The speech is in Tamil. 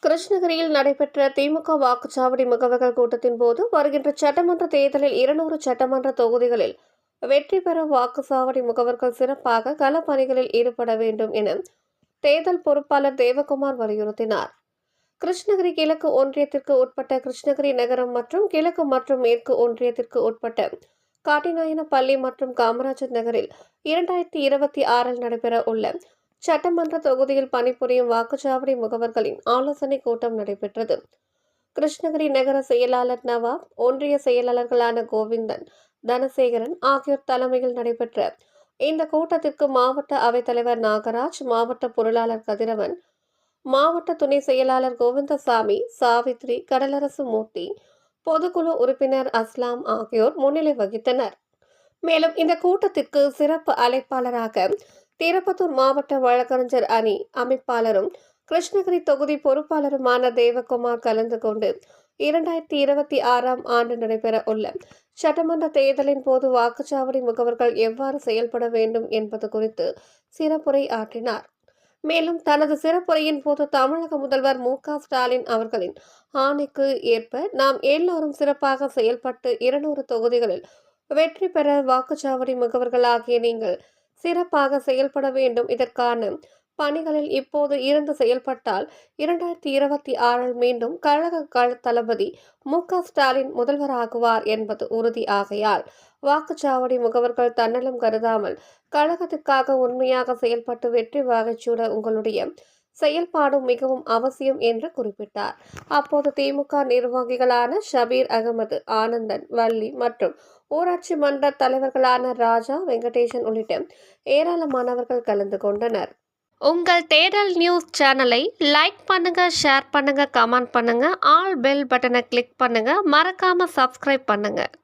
கிருஷ்ணகிரியில் நடைபெற்ற திமுக வாக்குச்சாவடி முகவர்கள் கூட்டத்தின் போது வருகின்ற சட்டமன்ற தேர்தலில் 200 சட்டமன்ற தொகுதிகளில் வெற்றி பெற வாக்குச்சாவடி முகவர்கள் சிறப்பாக களப்பணிகளில் ஈடுபட வேண்டும் என தேர்தல் பொறுப்பாளர் தேவகுமார் வலியுறுத்தினார். கிருஷ்ணகிரி கிழக்கு ஒன்றியத்திற்கு உட்பட்ட கிருஷ்ணகிரி நகரம் மற்றும் கிழக்கு மற்றும் மேற்கு ஒன்றியத்திற்கு உட்பட்ட காட்டிநாயனப்பள்ளி மற்றும் காமராஜர் நகரில் 2026 நடைபெற உள்ள சட்டமன்ற தொகுதியில் பணிபுரியும் வாக்குச்சாவடி முகவர்களின் ஆலோசனை கூட்டம் நடைபெற்றது. கிருஷ்ணகிரி நகர செயலாளர் நவாப், ஒன்றிய செயலாளர்களான கோவிந்தன், தனசேகரன் ஆகியோர் தலைமையில் நடைபெற்ற இந்த கூட்டத்திற்கு மாவட்ட அவைத்தலைவர் நாகராஜ், மாவட்ட பொருளாளர் கதிரவன், மாவட்ட துணை செயலாளர் கோவிந்தசாமி, சாவித்ரி, கடலரசு மூர்த்தி, பொதுக்குழு உறுப்பினர் அஸ்லாம் ஆகியோர் முன்னிலை வகித்தனர். மேலும் இந்த கூட்டத்திற்கு சிறப்பு அழைப்பாளராக திருப்பத்தூர் மாவட்ட வழக்கறிஞர் அணி அமைப்பாளரும் கிருஷ்ணகிரி தொகுதி பொறுப்பாளருமான தேவகுமார் கலந்து கொண்டு 2026 நடைபெற உள்ள சட்டமன்ற தேர்தலின் போது வாக்குச்சாவடி முகவர்கள் எவ்வாறு செயல்பட வேண்டும் என்பது குறித்து சிறப்புரை ஆற்றினார். மேலும் தனது சிறப்புரையின் போது தமிழக முதல்வர் மு.க.ஸ்டாலின் அவர்களின் ஆணைக்கு ஏற்ப நாம் எல்லோரும் சிறப்பாக செயல்பட்டு 200 தொகுதிகளில் வெற்றி பெற வாக்குச்சாவடி முகவர்களாகிய நீங்கள் சிறப்பாக செயல்பட வேண்டும். இதற்கான பணிகளில் இப்போது இருந்து செயல்பட்டால் 2026 மீண்டும் கழக தளபதி மு.க.ஸ்டாலின் முதல்வராகுவார் என்பது உறுதி. ஆகையால் வாக்குச்சாவடி முகவர்கள் தன்னலம் கருதாமல் கழகத்திற்காக உண்மையாக செயல்பட்டு வெற்றி வாகைச்சூட உங்களுடைய செயல்பாடும் மிகவும் அவசியம் என்று குறிப்பிட்டார். அப்போது திமுக நிர்வாகிகளான ஷபீர் அகமது, ஆனந்தன், வள்ளி மற்றும் ஊராட்சி மன்ற தலைவர்களான ராஜா, வெங்கடேசன் உள்ளிட்ட ஏராளமானவர்கள் கலந்து கொண்டனர். உங்கள் தேடல் நியூஸ் சேனலை லைக் பண்ணுங்க, ஷேர் பண்ணுங்க, கமெண்ட் பண்ணுங்க, ஆல் பெல் பட்டனை கிளிக் பண்ணுங்க, மறக்காம சப்ஸ்கிரைப் பண்ணுங்க.